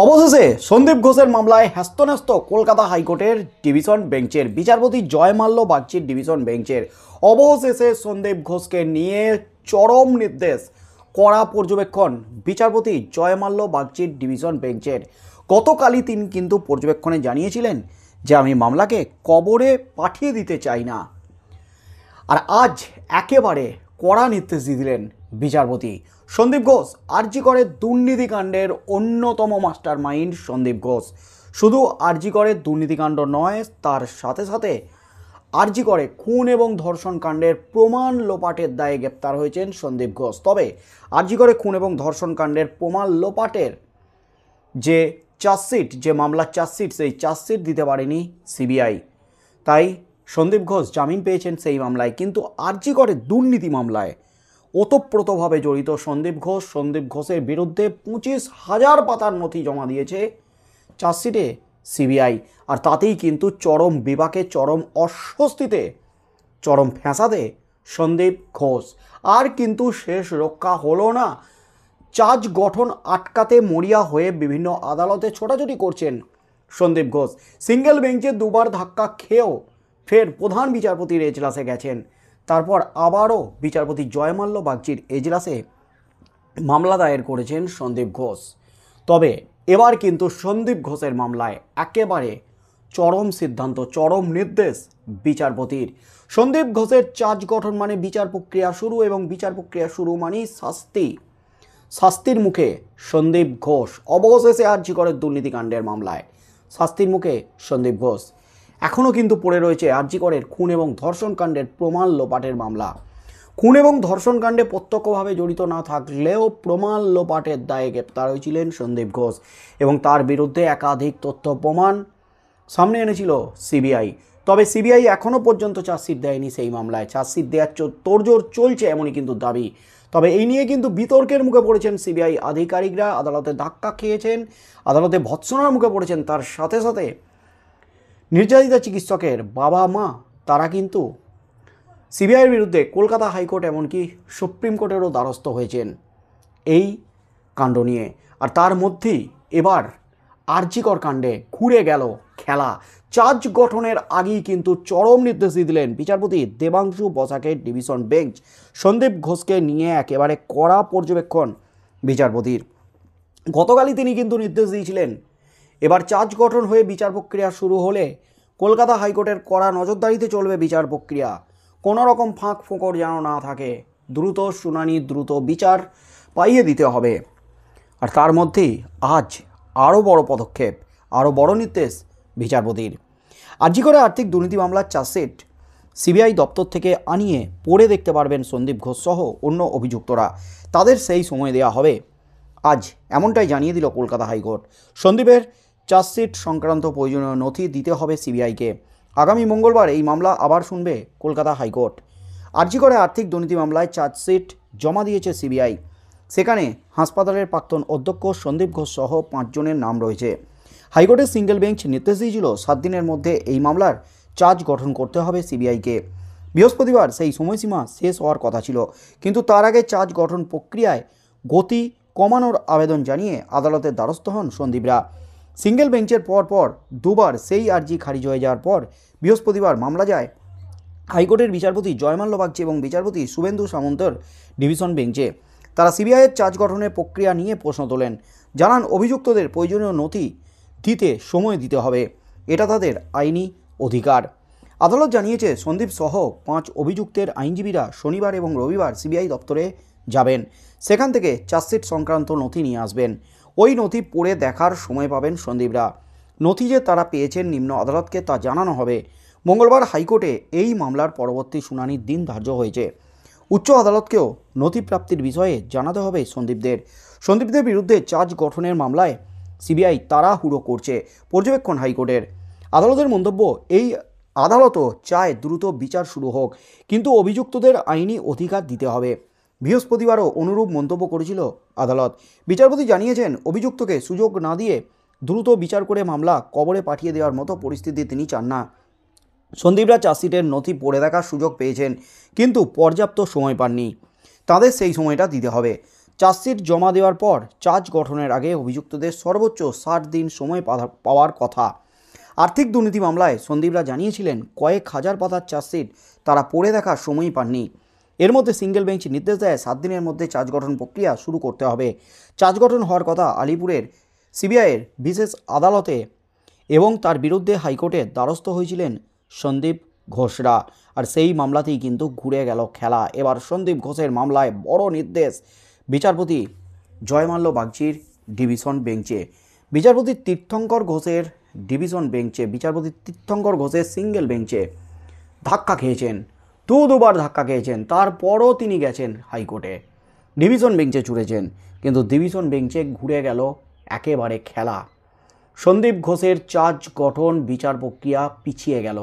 অবশেষে সন্দীপ ঘোষের মামলায় হ্যস্তন্যস্ত কলকাতা হাইকোর্টের ডিভিশন বেঞ্চের বিচারপতি জয়মাল্য বাগচির ডিভিশন বেঞ্চের অবশেষে সন্দীপ ঘোষকে নিয়ে চরম নির্দেশ, কড়া পর্যবেক্ষণ বিচারপতি জয়মাল্য বাগচির ডিভিশন বেঞ্চের। গতকালই তিনি কিন্তু পর্যবেক্ষণে জানিয়েছিলেন যে আমি মামলাকে কবরে পাঠিয়ে দিতে চাই না, আর আজ একেবারে কড়া নির্দেশ দিয়ে দিলেন বিচারপতি সন্দীপ ঘোষ। আরজি করে দুর্নীতিকাণ্ডের অন্যতম মাস্টার মাইন্ড সন্দীপ ঘোষ। শুধু আরজি করে দুর্নীতিকাণ্ড নয়, তার সাথে সাথে আরজি করে খুন এবং ধর্ষণ কাণ্ডের প্রমাণ লোপাটের দায়ে গ্রেপ্তার হয়েছেন সন্দীপ ঘোষ। তবে আরজি করে খুন এবং ধর্ষণ কাণ্ডের প্রমাণ লোপাটের যে চার্জশিট, যে মামলার চার্জশিট, সেই চার্জশিট দিতে পারেনি সিবিআই, তাই সন্দীপ ঘোষ জামিন পেয়েছেন সেই মামলায়। কিন্তু আরজি করে দুর্নীতি মামলায় ওতপ্রোতভাবে জড়িত সন্দীপ ঘোষের বিরুদ্ধে 25,000 পাতার নথি জমা দিয়েছে চার্জশিটে সিবিআই। আর তাতেই কিন্তু চরম বিপাকে, চরম অস্বস্তিতে, চরম ফ্যাঁসাতে সন্দীপ ঘোষ। আর কিন্তু শেষ রক্ষা হলো না। চার্জ গঠন আটকাতে মরিয়া হয়ে বিভিন্ন আদালতে ছোটাছুটি করছেন সন্দীপ ঘোষ। সিঙ্গেল বেঞ্চে দুবার ধাক্কা খেয়েও ফের প্রধান বিচারপতির এজলাসে গেছেন। তারপর আবারও বিচারপতি জয়মাল্য বাগচির এজলাসে মামলা দায়ের করেছেন সন্দীপ ঘোষ। তবে এবার কিন্তু সন্দীপ ঘোষের মামলায় একেবারে চরম সিদ্ধান্ত, চরম নির্দেশ বিচারপতির। সন্দীপ ঘোষের চার্জ গঠন মানে বিচার প্রক্রিয়া শুরু, এবং বিচার প্রক্রিয়া শুরু মানেই শাস্তি। শাস্তির মুখে সন্দীপ ঘোষ। অবশেষে আরজি করে দুর্নীতিকাণ্ডের মামলায় শাস্তির মুখে সন্দীপ ঘোষ। এখনও কিন্তু পড়ে রয়েছে আরজি করের খুন এবং ধর্ষণ কাণ্ডের প্রমাণ লোপাটের মামলা। খুন এবং ধর্ষণ কাণ্ডে প্রত্যক্ষভাবে জড়িত না থাকলেও প্রমাণ লোপাটের দায়ে গ্রেপ্তার হয়েছিলেন সন্দীপ ঘোষ, এবং তার বিরুদ্ধে একাধিক তথ্য প্রমাণ সামনে এনেছিল সিবিআই। তবে সিবিআই এখনও পর্যন্ত চার্জশিট দেয়নি সেই মামলায়। চার্জশিট দেওয়ার তোড়জোড় চলছে এমনই কিন্তু দাবি। তবে এই নিয়ে কিন্তু বিতর্কের মুখে পড়েছেন সিবিআই আধিকারিকরা, আদালতে ধাক্কা খেয়েছেন, আদালতে ভৎসনার মুখে পড়েছেন। তার সাথে সাথে নির্যাতিতা চিকিৎসকের বাবা মা, তারা কিন্তু সিবিআইয়ের বিরুদ্ধে কলকাতা হাইকোর্ট এমনকি সুপ্রিম কোর্টেরও দ্বারস্থ হয়েছেন এই কাণ্ড নিয়ে। আর তার মধ্যেই এবার আরজি কর কাণ্ডে ঘুরে গেল খেলা। চার্জ গঠনের আগেই কিন্তু চরম নির্দেশ দিয়ে দিলেন বিচারপতি দেবাংশু বসাকের ডিভিশন বেঞ্চ। সন্দীপ ঘোষকে নিয়ে একেবারে কড়া পর্যবেক্ষণ বিচারপতির। গতকালই তিনি কিন্তু নির্দেশ দিয়েছিলেন এবার চার্জ গঠন হয়ে বিচার প্রক্রিয়া শুরু হলে কলকাতা হাইকোর্টের কড়া নজরদারিতে চলবে বিচার প্রক্রিয়া। কোনো রকম ফাঁক ফোকর যেন না থাকে, দ্রুত শুনানি, দ্রুত বিচার পাইয়ে দিতে হবে। আর তার মধ্যেই আজ আরও বড় পদক্ষেপ, আরও বড় নির্দেশ বিচারপতির। আরজি করে আর্থিক দুর্নীতি মামলার চার্জশিট সিবিআই দপ্তর থেকে আনিয়ে পড়ে দেখতে পারবেন সন্দীপ ঘোষ সহ অন্য অভিযুক্তরা। তাদের সেই সময় দেওয়া হবে আজ, এমনটাই জানিয়ে দিল কলকাতা হাইকোর্ট। সন্দীপের চার্জশিট সংক্রান্ত প্রয়োজনীয় নথি দিতে হবে সিবিআইকে। আগামী মঙ্গলবার এই মামলা আবার শুনবে কলকাতা হাইকোর্ট। আরজি করে আর্থিক দুর্নীতি মামলায় চার্জশিট জমা দিয়েছে সিবিআই। সেখানে হাসপাতালের প্রাক্তন অধ্যক্ষ সন্দীপ ঘোষ সহ 5 জনের নাম রয়েছে। হাইকোর্টের সিঙ্গেল বেঞ্চ নির্দেশ দিয়েছিল 7 দিনের মধ্যে এই মামলার চার্জ গঠন করতে হবে সিবিআইকে। বৃহস্পতিবার সেই সময়সীমা শেষ হওয়ার কথা ছিল, কিন্তু তার আগে চার্জ গঠন প্রক্রিয়ায় গতি কমানোর আবেদন জানিয়ে আদালতের দ্বারস্থ হন সন্দীপরা। সিঙ্গেল বেঞ্চের পর দুবার সেই আর্জি খারিজ হয়ে যাওয়ার পর বৃহস্পতিবার মামলা যায় হাইকোর্টের বিচারপতি জয়মাল্য বাগচি এবং বিচারপতি শুভেন্দু সামন্তর ডিভিশন বেঞ্চে। তারা সিবিআইয়ের চার্জ গঠনের প্রক্রিয়া নিয়ে প্রশ্ন তোলেন, জানান অভিযুক্তদের প্রয়োজনীয় নথি দিতে সময় দিতে হবে, এটা তাদের আইনি অধিকার। আদালত জানিয়েছে সন্দীপ সহ 5 অভিযুক্তের আইনজীবীরা শনিবার এবং রবিবার সিবিআই দপ্তরে যাবেন। সেখান থেকে চার্জশিট সংক্রান্ত নথি নিয়ে আসবেন। ওই নথি পড়ে দেখার সময় পাবেন সন্দীপরা। নথি যে তারা পেয়েছেন নিম্ন আদালতকে তা জানানো হবে। মঙ্গলবার হাইকোর্টে এই মামলার পরবর্তী শুনানির দিন ধার্য হয়েছে। উচ্চ আদালতকেও নথি প্রাপ্তির বিষয়ে জানাতে হবে সন্দীপদের বিরুদ্ধে চার্জ গঠনের মামলায় সিবিআই তাড়াহুড়ো করছে পর্যবেক্ষণ হাইকোর্টের। আদালতের মন্তব্য, এই আদালতও চায় দ্রুত বিচার শুরু হোক, কিন্তু অভিযুক্তদের আইনি অধিকার দিতে হবে। বৃহস্পতিবারও অনুরূপ মন্তব্য করেছিল আদালত। বিচারপতি জানিয়েছেন অভিযুক্তকে সুযোগ না দিয়ে দ্রুত বিচার করে মামলা কবরে পাঠিয়ে দেওয়ার মতো পরিস্থিতি তিনি চান না। সন্দীপরা চার্জশিটের নথি পড়ে দেখার সুযোগ পেয়েছেন, কিন্তু পর্যাপ্ত সময় পাননি। তাদের সেই সময়টা দিতে হবে। চার্জশিট জমা দেওয়ার পর চার্জ গঠনের আগে অভিযুক্তদের সর্বোচ্চ 60 দিন সময় পাওয়ার কথা। আর্থিক দুর্নীতি মামলায় সন্দীপরা জানিয়েছিলেন কয়েক হাজার পাতার চার্জশিট তারা পড়ে দেখার সময়ই পাননি। এর মধ্যে সিঙ্গেল বেঞ্চ নির্দেশ দেয় 7 দিনের মধ্যে চার্জ গঠন প্রক্রিয়া শুরু করতে হবে। চার্জ গঠন হওয়ার কথা আলিপুরের সিবিআইয়ের বিশেষ আদালতে এবং তার বিরুদ্ধে হাইকোর্টের দ্বারস্থ হয়েছিলেন সন্দীপ ঘোষরা। আর সেই মামলাতেই কিন্তু ঘুরে গেল খেলা। এবার সন্দীপ ঘোষের মামলায় বড় নির্দেশ বিচারপতি জয়মাল্য বাগচির ডিভিশন বেঞ্চে। বিচারপতি তীর্থঙ্কর ঘোষের ডিভিশন বেঞ্চে, বিচারপতি তীর্থঙ্কর ঘোষের সিঙ্গেল বেঞ্চে ধাক্কা খেয়েছেন, দুবার ধাক্কা খেয়েছেন। তারপরও তিনি গেছেন হাইকোর্টে, ডিভিশন বেঞ্চে ছুটেছেন, কিন্তু ডিভিশন বেঞ্চে ঘুরে গেল একেবারে খেলা। সন্দীপ ঘোষের চার্জ গঠন বিচার প্রক্রিয়া পিছিয়ে গেল।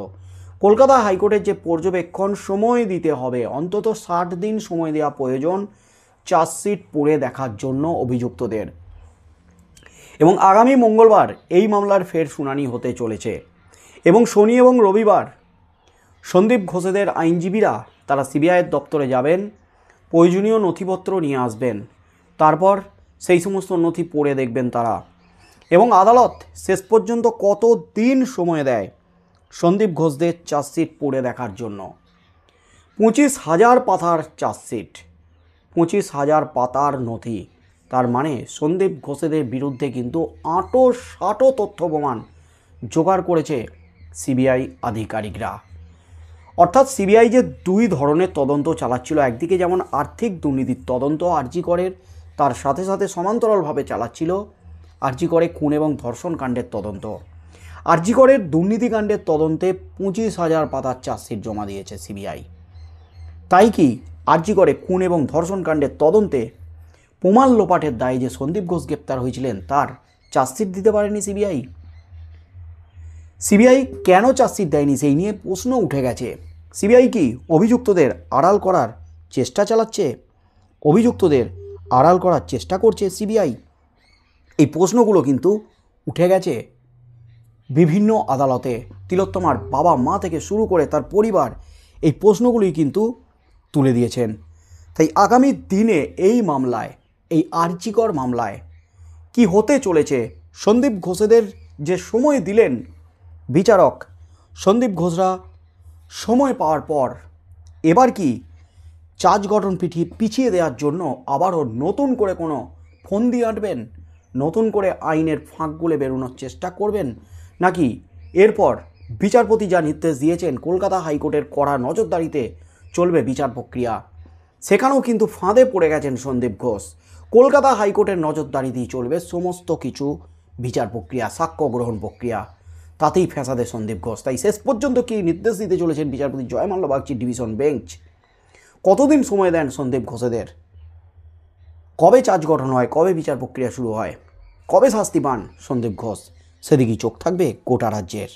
কলকাতা হাইকোর্টের যে পর্যবেক্ষণ সময় দিতে হবে, অন্তত 60 দিন সময় দেওয়া প্রয়োজন চার্জশিট পড়ে দেখার জন্য অভিযুক্তদের। এবং আগামী মঙ্গলবার এই মামলার ফের শুনানি হতে চলেছে এবং শনি এবং রবিবার সন্দীপ ঘোষেদের আইনজীবীরা তারা সিবিআইয়ের দপ্তরে যাবেন, প্রয়োজনীয় নথিপত্র নিয়ে আসবেন, তারপর সেই সমস্ত নথি পড়ে দেখবেন তারা। এবং আদালত শেষ পর্যন্ত কত দিন সময় দেয় সন্দীপ ঘোষদের চার্জশিট পড়ে দেখার জন্য। 25,000 পাতার চার্জশিট, 25,000 পাতার নথি। তার মানে সন্দীপ ঘোষেদের বিরুদ্ধে কিন্তু আঁটো তথ্য প্রমাণ জোগাড় করেছে সিবিআই আধিকারিকরা। অর্থাৎ সিবিআই যে দুই ধরনের তদন্ত চালাচ্ছিল, একদিকে যেমন আর্থিক দুর্নীতির তদন্ত আরজি করের, তার সাথে সাথে সমান্তরালভাবে চালাচ্ছিল আরজি করে খুন এবং ধর্ষণ কাণ্ডের তদন্ত। আরজি করের দুর্নীতিকাণ্ডের তদন্তে 25,000 পাতার চার্জশিট জমা দিয়েছে সিবিআই। তাই কি আরজি করে খুন এবং ধর্ষণ কাণ্ডের তদন্তে প্রমাণ লোপাটের দায়ে যে সন্দীপ ঘোষ গ্রেপ্তার হয়েছিলেন তার চার্জশিট দিতে পারেনি সিবিআই? সিবিআই কেন চার্জশিট দেয়নি সেই নিয়ে প্রশ্ন উঠে গেছে। সিবিআই কি অভিযুক্তদের আড়াল করার চেষ্টা চালাচ্ছে? অভিযুক্তদের আড়াল করার চেষ্টা করছে সিবিআই? এই প্রশ্নগুলো কিন্তু উঠে গেছে বিভিন্ন আদালতে। তিলোত্তমার বাবা মা থেকে শুরু করে তার পরিবার এই প্রশ্নগুলোই কিন্তু তুলে দিয়েছেন। তাই আগামী দিনে এই মামলায়, এই আরজিকর মামলায় কি হতে চলেছে, সন্দীপ ঘোষেদের যে সময় দিলেন বিচারক, সন্দীপ ঘোষরা সময় পাওয়ার পর এবার কি চার্জ গঠন পিছিয়ে দেওয়ার জন্য আবারও নতুন করে কোনো ফন্দি আঁটবেন, নতুন করে আইনের ফাঁকগুলো বেরোনোর চেষ্টা করবেন, নাকি এরপর বিচারপতি যা নির্দেশ দিয়েছেন কলকাতা হাইকোর্টের কড়া নজরদারিতে চলবে বিচার প্রক্রিয়া? সেখানেও কিন্তু ফাঁদে পড়ে গেছেন সন্দীপ ঘোষ। কলকাতা হাইকোর্টের নজরদারিতেই চলবে সমস্ত কিছু বিচার প্রক্রিয়া, সাক্ষ্য গ্রহণ প্রক্রিয়া, তাতেই ফ্যাসাদে সন্দীপ ঘোষ। তাই শেষ পর্যন্ত কি নির্দেশ দিতে চলেছেন বিচারপতি জয়মাল্য বাগচির ডিভিশন বেঞ্চ? কতদিন সময় দেন সন্দীপ ঘোষেদের? কবে চার্জ গঠন হয়, কবে বিচার প্রক্রিয়া শুরু হয়, কবে শাস্তি পান সন্দীপ ঘোষ? সেদিকেই চোখ থাকবে গোটা রাজ্যের।